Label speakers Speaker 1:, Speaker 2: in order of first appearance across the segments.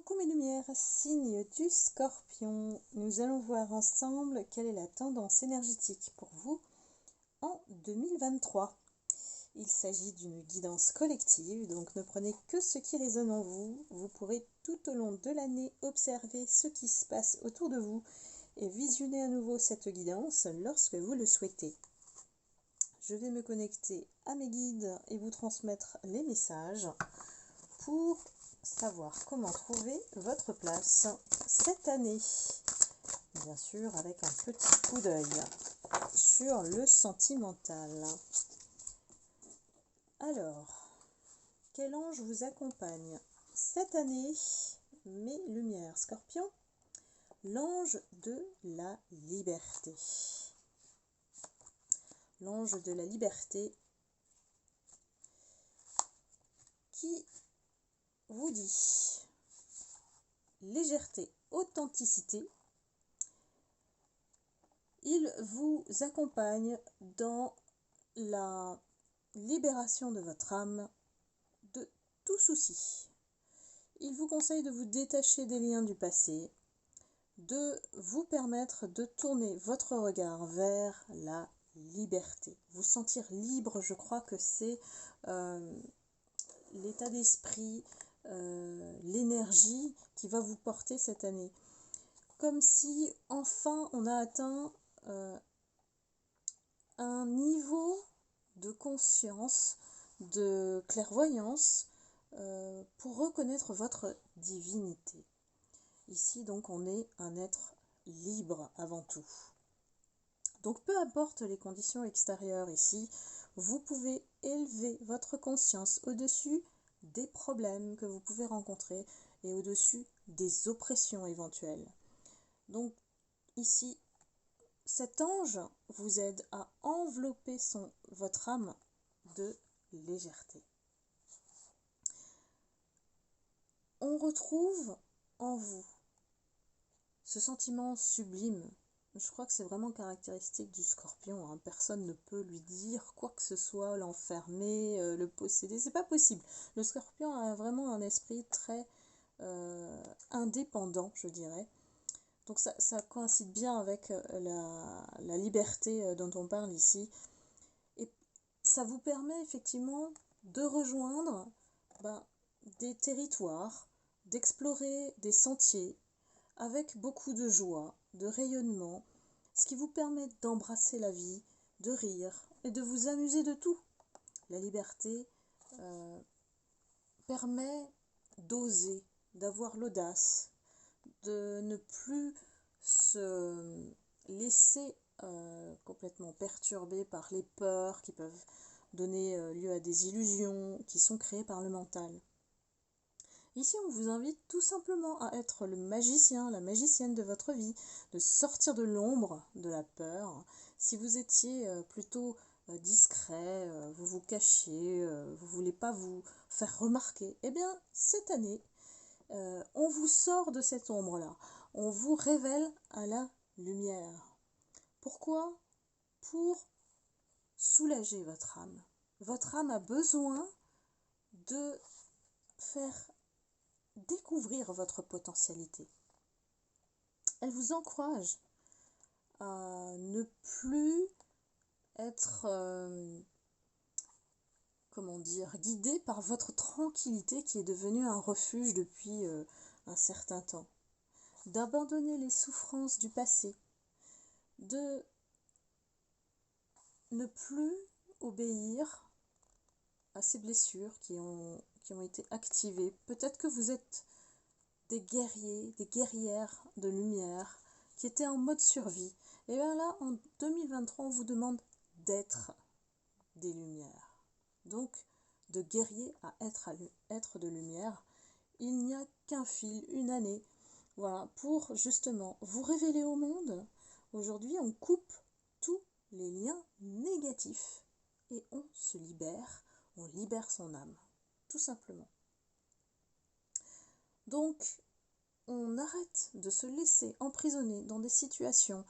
Speaker 1: Coucou mes lumières, signe du Scorpion. Nous allons voir ensemble quelle est la tendance énergétique pour vous en 2023. Il s'agit d'une guidance collective, donc ne prenez que ce qui résonne en vous. Vous pourrez tout au long de l'année observer ce qui se passe autour de vous et visionner à nouveau cette guidance lorsque vous le souhaitez. Je vais me connecter à mes guides et vous transmettre les messages pour savoir comment trouver votre place cette année. Bien sûr, avec un petit coup d'œil sur le sentimental. Alors, quel ange vous accompagne cette année, mes lumières Scorpion? L'ange de la liberté. L'ange de la liberté qui vous dit légèreté, authenticité. Il vous accompagne dans la libération de votre âme de tout souci. Il vous conseille de vous détacher des liens du passé, de vous permettre de tourner votre regard vers la liberté. Vous sentir libre, je crois que c'est l'état d'esprit, l'énergie qui va vous porter cette année. Comme si enfin on a atteint un niveau de conscience, de clairvoyance pour reconnaître votre divinité. Ici donc on est un être libre avant tout. Donc peu importe les conditions extérieures ici, vous pouvez élever votre conscience au-dessus des problèmes que vous pouvez rencontrer et au-dessus des oppressions éventuelles. Donc ici, cet ange vous aide à envelopper votre âme de légèreté. On retrouve en vous ce sentiment sublime. Je crois que c'est vraiment caractéristique du Scorpion, hein. Personne ne peut lui dire quoi que ce soit, l'enfermer, le posséder, c'est pas possible. Le Scorpion a vraiment un esprit très indépendant, je dirais. Donc ça coïncide bien avec la liberté dont on parle ici. Et ça vous permet effectivement de rejoindre des territoires, d'explorer des sentiers avec beaucoup de joie, de rayonnement, ce qui vous permet d'embrasser la vie, de rire et de vous amuser de tout. La liberté permet d'oser, d'avoir l'audace, de ne plus se laisser complètement perturber par les peurs qui peuvent donner lieu à des illusions qui sont créées par le mental. Ici, on vous invite tout simplement à être le magicien, la magicienne de votre vie, de sortir de l'ombre de la peur. Si vous étiez plutôt discret, vous vous cachiez, vous ne voulez pas vous faire remarquer, eh bien, cette année, on vous sort de cette ombre-là. On vous révèle à la lumière. Pourquoi? Pour soulager votre âme. Votre âme a besoin de faire découvrir votre potentialité. Elle vous encourage à ne plus être guidé par votre tranquillité qui est devenue un refuge depuis un certain temps. D'abandonner les souffrances du passé, de ne plus obéir à ces blessures qui ont été activées. Peut-être que vous êtes des guerriers, des guerrières de lumière qui étaient en mode survie. Et bien là, en 2023, on vous demande d'être des lumières. Donc, de guerrier à être de lumière, il n'y a qu'un fil, une année, voilà, pour justement vous révéler au monde. Aujourd'hui, on coupe tous les liens négatifs et on se libère, on libère son âme, tout simplement. Donc, on arrête de se laisser emprisonner dans des situations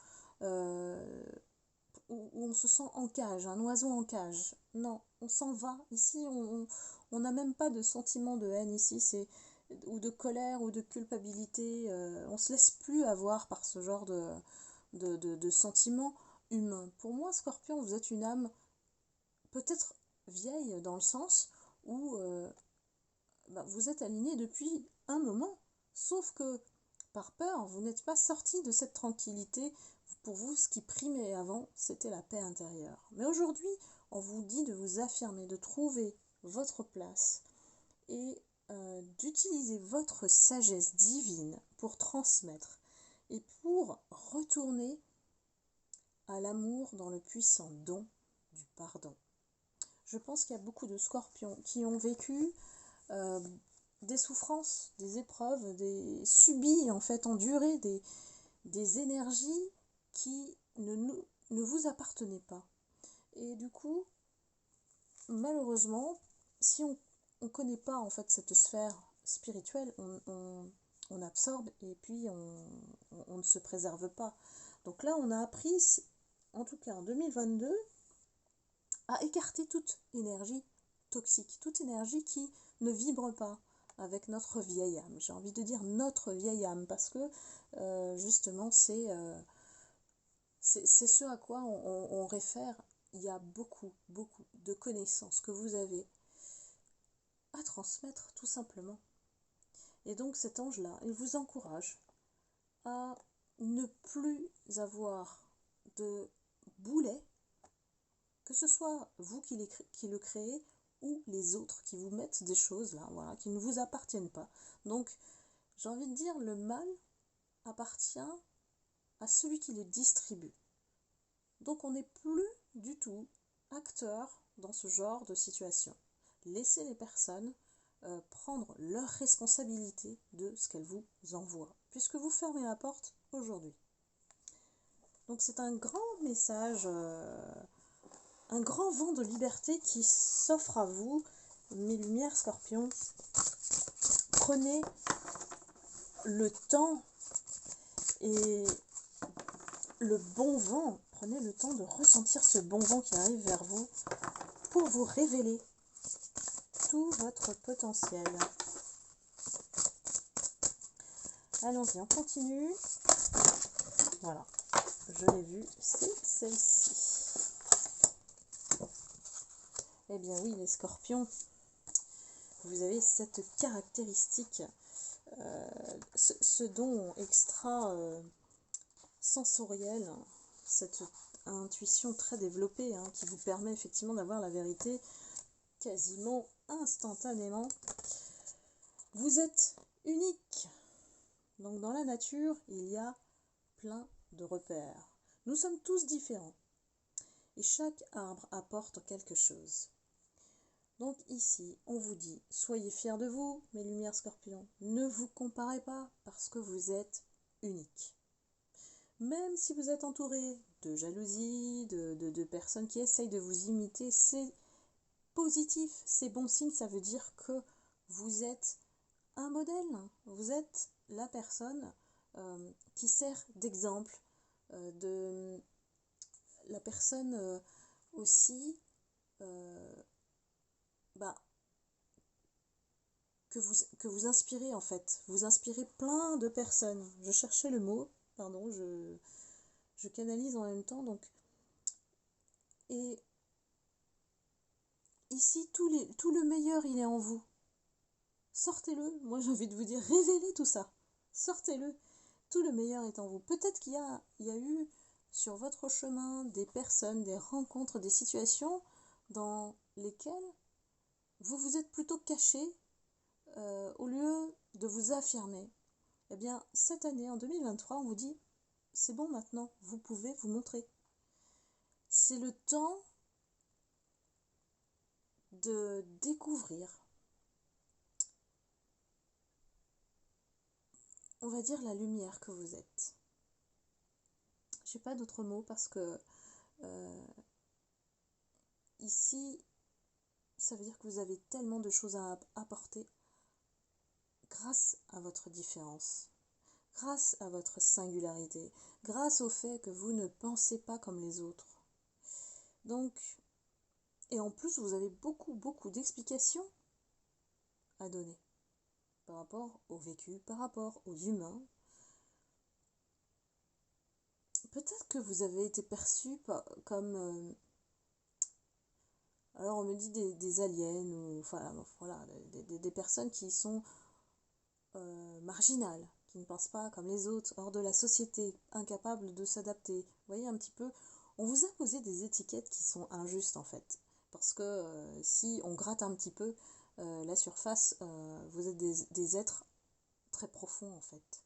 Speaker 1: où on se sent en cage, un oiseau en cage. Non, on s'en va. Ici, on n'a même pas de sentiment de haine. Ici, ou de colère ou de culpabilité. On se laisse plus avoir par ce genre de sentiments humains. Pour moi, Scorpion, vous êtes une âme peut-être vieille dans le sens où vous êtes aligné depuis un moment, sauf que par peur, vous n'êtes pas sorti de cette tranquillité. Pour vous, ce qui primait avant, c'était la paix intérieure. Mais aujourd'hui, on vous dit de vous affirmer, de trouver votre place et d'utiliser votre sagesse divine pour transmettre et pour retourner à l'amour dans le puissant don du pardon. Je pense qu'il y a beaucoup de scorpions qui ont vécu des souffrances, des épreuves, subi en fait, enduré des énergies qui ne vous appartenaient pas. Et du coup, malheureusement, si on ne connaît pas en fait cette sphère spirituelle, on absorbe et puis on ne se préserve pas. Donc là, on a appris, en tout cas en 2022, à écarter toute énergie toxique, toute énergie qui ne vibre pas avec notre vieille âme. J'ai envie de dire notre vieille âme parce que justement c'est ce à quoi on réfère. Il y a beaucoup de connaissances que vous avez à transmettre tout simplement. Et donc cet ange-là, il vous encourage à ne plus avoir de boulet, que ce soit vous qui le créez ou les autres qui vous mettent des choses là, voilà, qui ne vous appartiennent pas. Donc j'ai envie de dire, le mal appartient à celui qui le distribue. Donc on n'est plus du tout acteur dans ce genre de situation. Laissez les personnes prendre leur responsabilité de ce qu'elles vous envoient, puisque vous fermez la porte aujourd'hui. Donc c'est un grand message, un grand vent de liberté qui s'offre à vous, mes lumières scorpions. Prenez le temps et le bon vent, prenez le temps de ressentir ce bon vent qui arrive vers vous pour vous révéler tout votre potentiel. Allons-y, on continue. Voilà, je l'ai vue, c'est celle-ci. Eh bien oui, les scorpions, vous avez cette caractéristique, ce don extra sensoriel, cette intuition très développée qui vous permet effectivement d'avoir la vérité quasiment instantanément. Vous êtes unique. Donc dans la nature, il y a plein de repères. Nous sommes tous différents. Et chaque arbre apporte quelque chose. Donc ici, on vous dit, soyez fiers de vous, mes lumières scorpions. Ne vous comparez pas parce que vous êtes unique. Même si vous êtes entouré de jalousie, de personnes qui essayent de vous imiter, c'est positif, c'est bon signe, ça veut dire que vous êtes un modèle, vous êtes la personne qui sert d'exemple, de la personne aussi que vous inspirez en fait. Vous inspirez plein de personnes. Je cherchais le mot, pardon, je canalise en même temps. Donc, et ici, tout le meilleur, il est en vous. Sortez-le. Moi, j'ai envie de vous dire, révélez tout ça. Sortez-le. Tout le meilleur est en vous. Peut-être qu'il y a eu sur votre chemin des personnes, des rencontres, des situations dans lesquelles vous vous êtes plutôt caché au lieu de vous affirmer. Eh bien, cette année, en 2023, on vous dit, c'est bon maintenant, vous pouvez vous montrer. C'est le temps de découvrir, on va dire, la lumière que vous êtes. J'ai pas d'autres mots parce que ici, ça veut dire que vous avez tellement de choses à apporter grâce à votre différence, grâce à votre singularité, grâce au fait que vous ne pensez pas comme les autres. Donc, et en plus, vous avez beaucoup d'explications à donner. par rapport au vécu, par rapport aux humains. Peut-être que vous avez été perçu comme... alors on me dit des aliens, ou enfin, voilà, des personnes qui sont marginales, qui ne pensent pas comme les autres, hors de la société, incapables de s'adapter. Vous voyez un petit peu, on vous a posé des étiquettes qui sont injustes en fait. Parce que si on gratte un petit peu la surface, vous êtes des êtres très profonds en fait.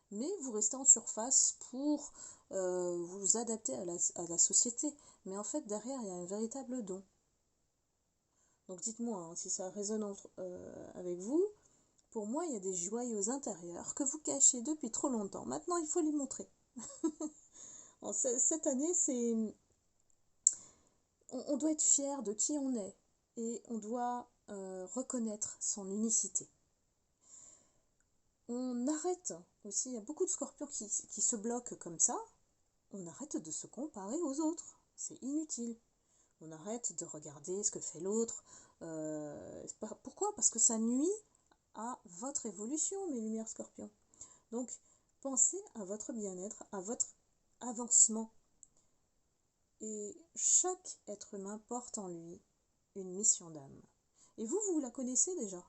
Speaker 1: Mais vous restez en surface pour vous adapter à la société. Mais en fait, derrière, il y a un véritable don. Donc dites-moi hein, si ça résonne avec vous. Pour moi, il y a des joyaux intérieurs que vous cachez depuis trop longtemps. Maintenant, il faut les montrer. Cette année, on doit être fier de qui on est et on doit reconnaître son unicité. On arrête aussi, il y a beaucoup de scorpions qui se bloquent comme ça. On arrête de se comparer aux autres. C'est inutile. On arrête de regarder ce que fait l'autre. Pourquoi ? Parce que ça nuit à votre évolution, mes lumières scorpions. Donc, pensez à votre bien-être, à votre avancement. Et chaque être humain porte en lui une mission d'âme. Et vous la connaissez déjà.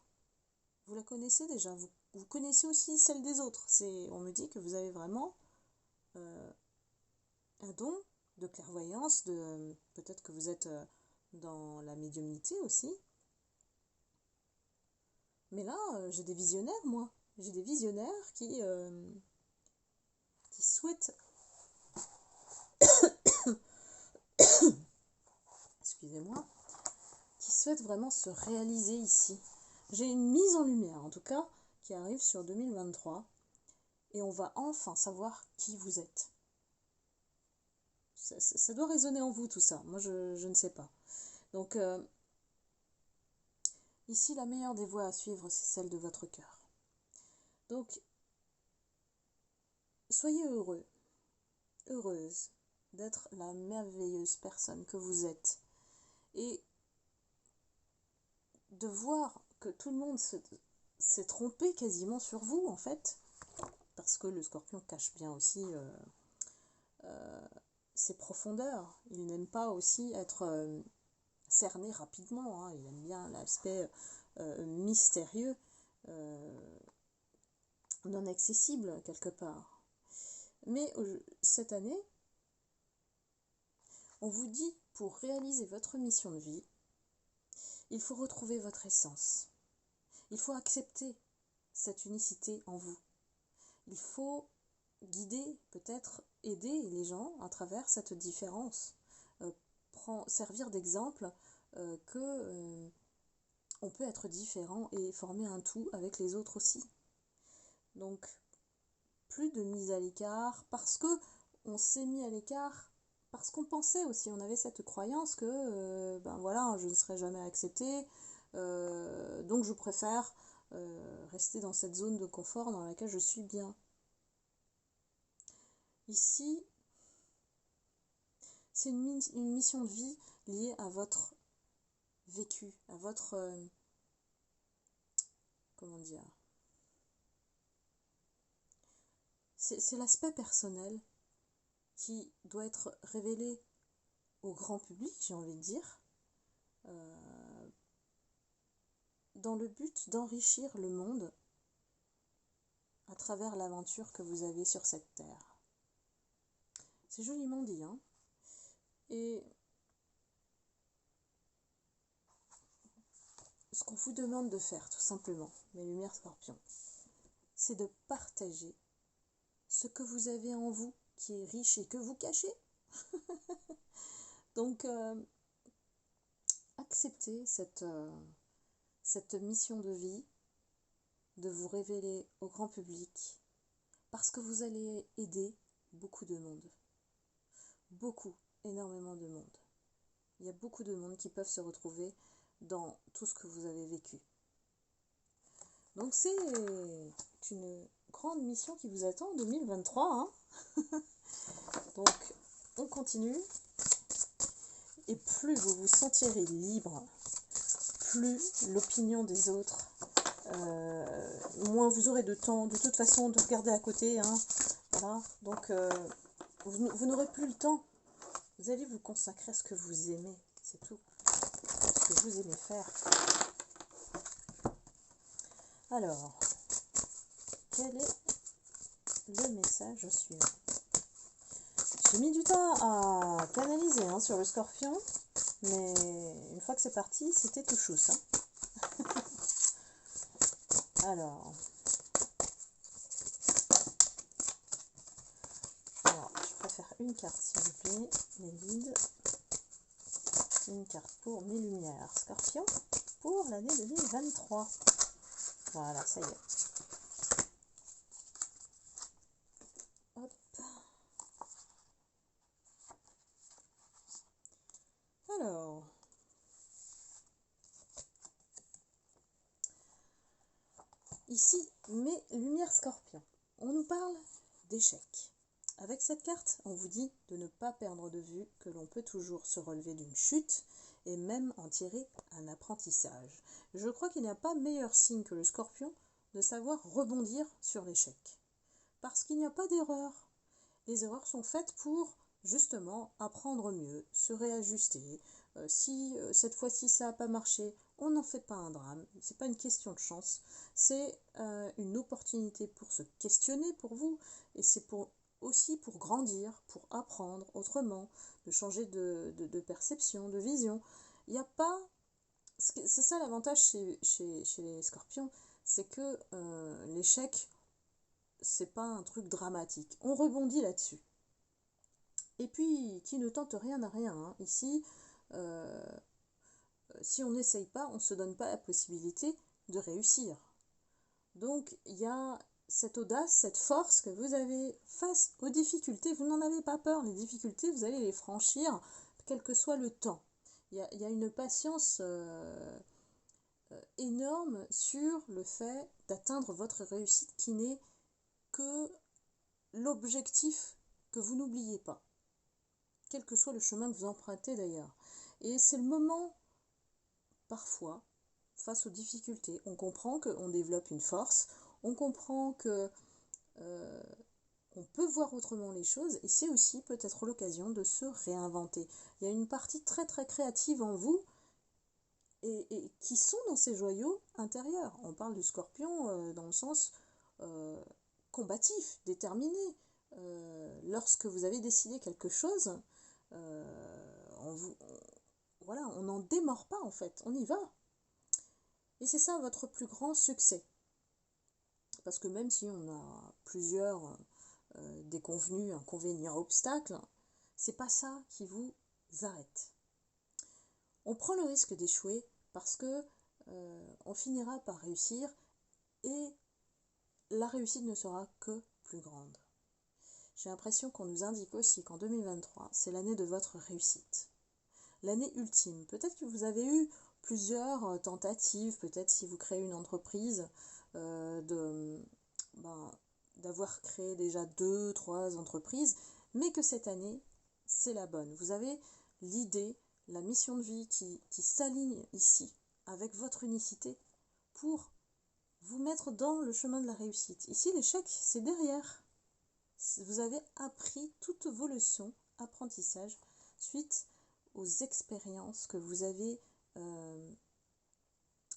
Speaker 1: Vous la connaissez déjà. Vous connaissez aussi celle des autres. On me dit que vous avez vraiment un don de clairvoyance, peut-être que vous êtes dans la médiumnité aussi. Mais là, j'ai des visionnaires, moi. J'ai des visionnaires qui souhaitent... Excusez-moi. Qui souhaitent vraiment se réaliser ici. J'ai une mise en lumière, en tout cas, qui arrive sur 2023. Et on va enfin savoir qui vous êtes. Ça doit résonner en vous, tout ça. Moi, je ne sais pas. Donc, ici, la meilleure des voies à suivre, c'est celle de votre cœur. Donc, soyez heureux, heureuse d'être la merveilleuse personne que vous êtes. Et de voir que tout le monde s'est trompé quasiment sur vous, en fait. Parce que le scorpion cache bien aussi ses profondeurs. Il n'aime pas aussi être cerné rapidement. Hein. Il aime bien l'aspect mystérieux, non accessible quelque part. Mais cette année, on vous dit, pour réaliser votre mission de vie, il faut retrouver votre essence. Il faut accepter cette unicité en vous. Il faut guider, peut-être aider les gens à travers cette différence. Servir d'exemple que on peut être différent et former un tout avec les autres aussi. Donc, plus de mise à l'écart, parce que on s'est mis à l'écart, parce qu'on pensait aussi, on avait cette croyance que, ben voilà, je ne serai jamais acceptée, donc je préfère rester dans cette zone de confort dans laquelle je suis bien. Ici, c'est une mission de vie liée à votre vécu, à votre... comment dire ? C'est l'aspect personnel qui doit être révélé au grand public, j'ai envie de dire, dans le but d'enrichir le monde à travers l'aventure que vous avez sur cette terre. C'est joliment dit, hein. Et ce qu'on vous demande de faire, tout simplement, mes lumières scorpions, c'est de partager ce que vous avez en vous qui est riche et que vous cachez. Donc, acceptez cette mission de vie, de vous révéler au grand public, parce que vous allez aider beaucoup de monde. Beaucoup, énormément de monde. Il y a beaucoup de monde qui peuvent se retrouver dans tout ce que vous avez vécu. Donc c'est une grande mission qui vous attend en 2023. Hein. Donc on continue. Et plus vous vous sentirez libre, plus l'opinion des autres moins vous aurez de temps de toute façon de regarder à côté, hein. Voilà, donc vous n'aurez plus le temps. Vous allez vous consacrer à ce que vous aimez, c'est tout. Ce que vous aimez faire. Alors, quel est le message suivant? J'ai mis du temps à canaliser hein, sur le Scorpion, mais une fois que c'est parti, c'était tout chousse. Hein. Alors, je préfère une carte s'il vous plaît, mes guides. Une carte pour mes lumières Scorpion pour l'année 2023. Voilà, ça y est. Hop. Alors, ici, mes lumières Scorpion. On nous parle d'échecs. Avec cette carte, on vous dit de ne pas perdre de vue que l'on peut toujours se relever d'une chute et même en tirer un apprentissage. Je crois qu'il n'y a pas meilleur signe que le Scorpion de savoir rebondir sur l'échec. Parce qu'il n'y a pas d'erreur. Les erreurs sont faites pour justement apprendre mieux, se réajuster. Si cette fois-ci ça n'a pas marché, on n'en fait pas un drame. C'est pas une question de chance. C'est une opportunité pour se questionner pour vous et c'est aussi pour grandir, pour apprendre autrement, de changer de perception, de vision. Il n'y a pas... C'est ça l'avantage chez les Scorpions, c'est que l'échec, c'est pas un truc dramatique. On rebondit là-dessus. Et puis, qui ne tente rien n'a rien. Hein. Ici, si on n'essaye pas, on ne se donne pas la possibilité de réussir. Donc, il y a cette audace, cette force que vous avez face aux difficultés. Vous n'en avez pas peur. Les difficultés, vous allez les franchir, quel que soit le temps. Il y a une patience énorme sur le fait d'atteindre votre réussite qui n'est que l'objectif que vous n'oubliez pas, quel que soit le chemin que vous empruntez d'ailleurs. Et c'est le moment, parfois, face aux difficultés, on comprend qu'on développe une force, on comprend que on peut voir autrement les choses, et c'est aussi peut-être l'occasion de se réinventer. Il y a une partie très très créative en vous, et qui sont dans ces joyaux intérieurs. On parle du Scorpion dans le sens combatif, déterminé. Lorsque vous avez décidé quelque chose, voilà, on n'en démord pas en fait, on y va. Et c'est ça votre plus grand succès. Parce que même si on a plusieurs déconvenus, inconvénients, obstacles, c'est pas ça qui vous arrête. On prend le risque d'échouer parce que on finira par réussir et la réussite ne sera que plus grande. J'ai l'impression qu'on nous indique aussi qu'en 2023, c'est l'année de votre réussite. L'année ultime. Peut-être que vous avez eu plusieurs tentatives, peut-être si vous créez une entreprise, d'avoir créé déjà 2, 3 entreprises, mais que cette année, c'est la bonne. Vous avez l'idée, la mission de vie qui s'aligne ici avec votre unicité pour vous mettre dans le chemin de la réussite. Ici, l'échec, c'est derrière. Vous avez appris toutes vos leçons, apprentissage, suite aux expériences que vous avez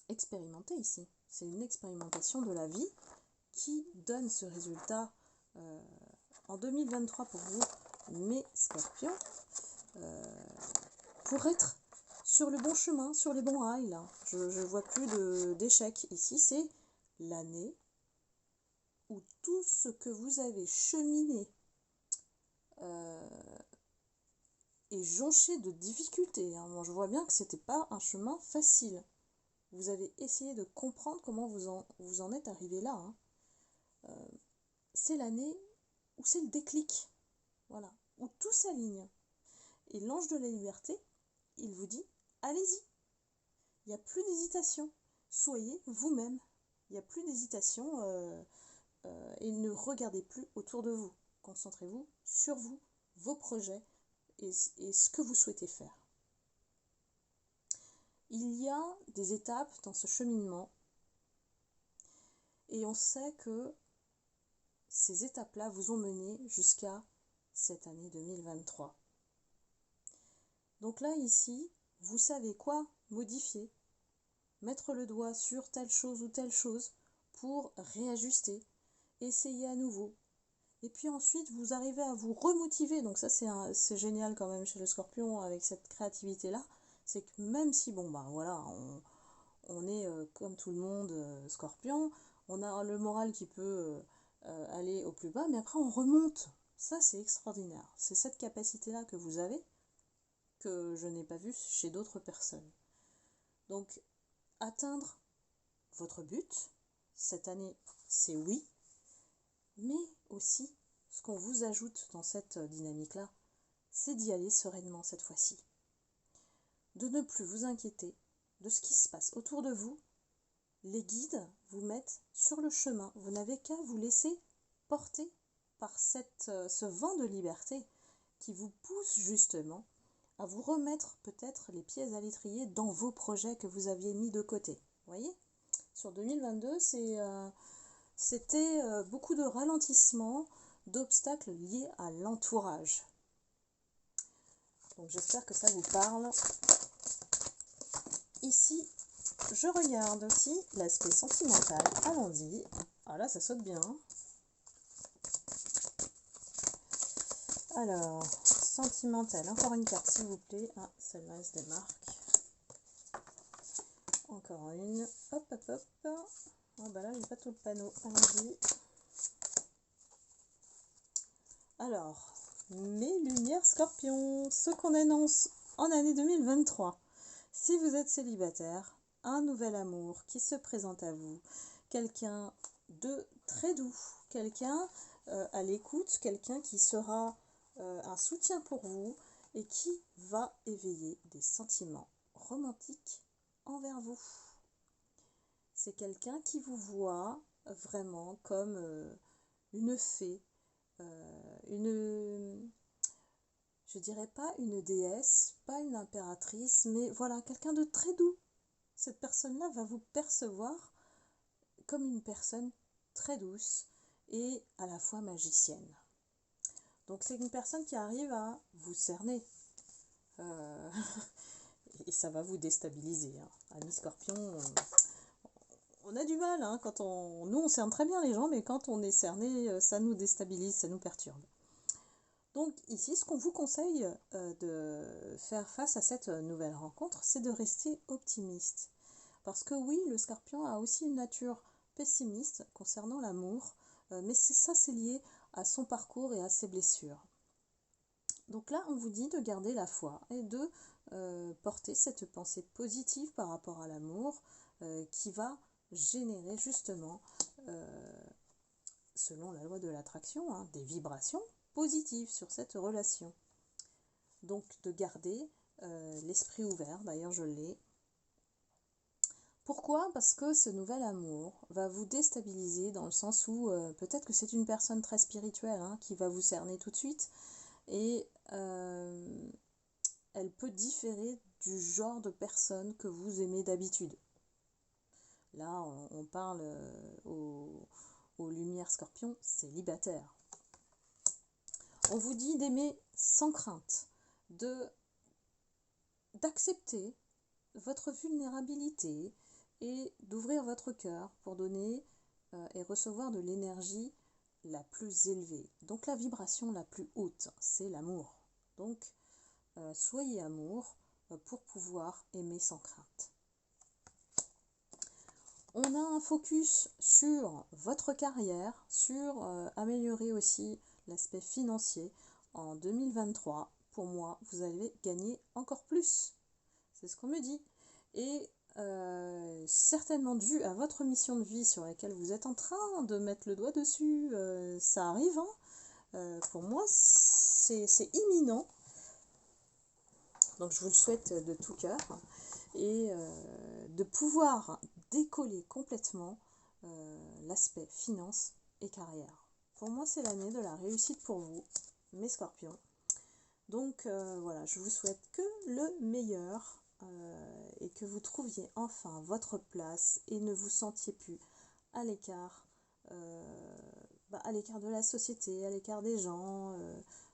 Speaker 1: expérimentées ici. C'est une expérimentation de la vie qui donne ce résultat en 2023 pour vous, mes Scorpions, pour être sur le bon chemin, sur les bons rails. Là. Je ne vois plus d'échecs ici. C'est l'année où tout ce que vous avez cheminé est jonché de difficultés. Hein. Moi, je vois bien que ce n'était pas un chemin facile. Vous avez essayé de comprendre comment vous en êtes arrivé là. Hein. C'est l'année où c'est le déclic. Voilà. Où tout s'aligne. Et l'ange de la liberté, il vous dit, allez-y. Il n'y a plus d'hésitation. Soyez vous-même. Il n'y a plus d'hésitation et ne regardez plus autour de vous. Concentrez-vous sur vous, vos projets et ce que vous souhaitez faire. Il y a des étapes dans ce cheminement Et on sait que ces étapes-là vous ont mené jusqu'à cette année 2023. Donc là, ici, vous savez quoi modifier, mettre le doigt sur telle chose ou telle chose pour réajuster, essayer à nouveau. Et puis ensuite, vous arrivez à vous remotiver. Donc ça, c'est génial quand même chez le Scorpion avec cette créativité-là. C'est que même si, bon, bah voilà, on est comme tout le monde Scorpion, on a le moral qui peut aller au plus bas, mais après on remonte. Ça, c'est extraordinaire. C'est cette capacité-là que vous avez, que je n'ai pas vue chez d'autres personnes. Donc, atteindre votre but, cette année, c'est oui, mais aussi, ce qu'on vous ajoute dans cette dynamique-là, c'est d'y aller sereinement cette fois-ci. De ne plus vous inquiéter de ce qui se passe autour de vous. Les guides vous mettent sur le chemin. Vous n'avez qu'à vous laisser porter par ce vent de liberté qui vous pousse justement à vous remettre peut-être les pieds à l'étrier dans vos projets que vous aviez mis de côté. Vous voyez ? Sur 2022, c'était beaucoup de ralentissements, d'obstacles liés à l'entourage. Donc j'espère que ça vous parle. Ici, je regarde aussi l'aspect sentimental. Allons-y. Ah là, ça saute bien. Alors, sentimental. Encore une carte, s'il vous plaît. Ah, celle-là, elle se démarque. Encore une. Hop, hop, hop. Oh, bah là, j'ai pas tout le panneau. Allons-y. Alors, mes lumières Scorpion, ce qu'on annonce en année 2023. Si vous êtes célibataire, un nouvel amour qui se présente à vous, quelqu'un de très doux, quelqu'un à l'écoute, quelqu'un qui sera un soutien pour vous et qui va éveiller des sentiments romantiques envers vous. C'est quelqu'un qui vous voit vraiment comme une fée, je dirais pas une déesse, pas une impératrice, mais voilà, quelqu'un de très doux. Cette personne-là va vous percevoir comme une personne très douce et à la fois magicienne. Donc c'est une personne qui arrive à vous cerner. Et ça va vous déstabiliser. Amis Scorpion, on a du mal. Quand nous, on cerne très bien les gens, mais quand on est cerné, ça nous déstabilise, ça nous perturbe. Donc ici, ce qu'on vous conseille de faire face à cette nouvelle rencontre, c'est de rester optimiste. Parce que oui, le Scorpion a aussi une nature pessimiste concernant l'amour, mais c'est lié à son parcours et à ses blessures. Donc là, on vous dit de garder la foi et de porter cette pensée positive par rapport à l'amour qui va générer justement, selon la loi de l'attraction, des vibrations positives sur cette relation. Donc de garder l'esprit ouvert, d'ailleurs je l'ai. Pourquoi ? Parce que ce nouvel amour va vous déstabiliser dans le sens où peut-être que c'est une personne très spirituelle qui va vous cerner tout de suite et elle peut différer du genre de personne que vous aimez d'habitude. Là, on parle aux lumières Scorpion célibataires. On vous dit d'aimer sans crainte, d'accepter votre vulnérabilité et d'ouvrir votre cœur pour donner et recevoir de l'énergie la plus élevée. Donc la vibration la plus haute, c'est l'amour. Donc soyez amour pour pouvoir aimer sans crainte. On a un focus sur votre carrière, sur améliorer aussi l'aspect financier. En 2023, pour moi, vous allez gagner encore plus. C'est ce qu'on me dit. Et certainement dû à votre mission de vie sur laquelle vous êtes en train de mettre le doigt dessus, ça arrive. Pour moi, c'est imminent. Donc je vous le souhaite de tout cœur. Et de pouvoir décoller complètement l'aspect finance et carrière. Pour moi, c'est l'année de la réussite pour vous, mes Scorpions. Donc voilà, je vous souhaite que le meilleur et que vous trouviez enfin votre place et ne vous sentiez plus à l'écart, à l'écart de la société, à l'écart des gens,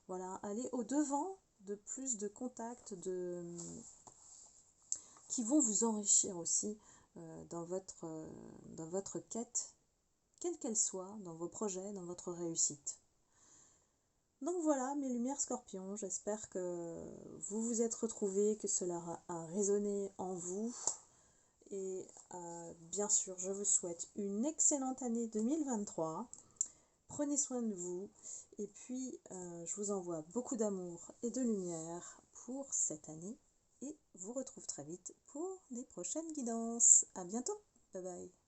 Speaker 1: voilà, aller au-devant de plus de contacts qui vont vous enrichir aussi dans votre quête, quelle qu'elle soit, dans vos projets, dans votre réussite. Donc voilà, mes lumières scorpions, j'espère que vous vous êtes retrouvés, que cela a résonné en vous. Et bien sûr, je vous souhaite une excellente année 2023. Prenez soin de vous. Et puis, je vous envoie beaucoup d'amour et de lumière pour cette année. Et vous retrouve très vite pour des prochaines guidances. À bientôt. Bye bye.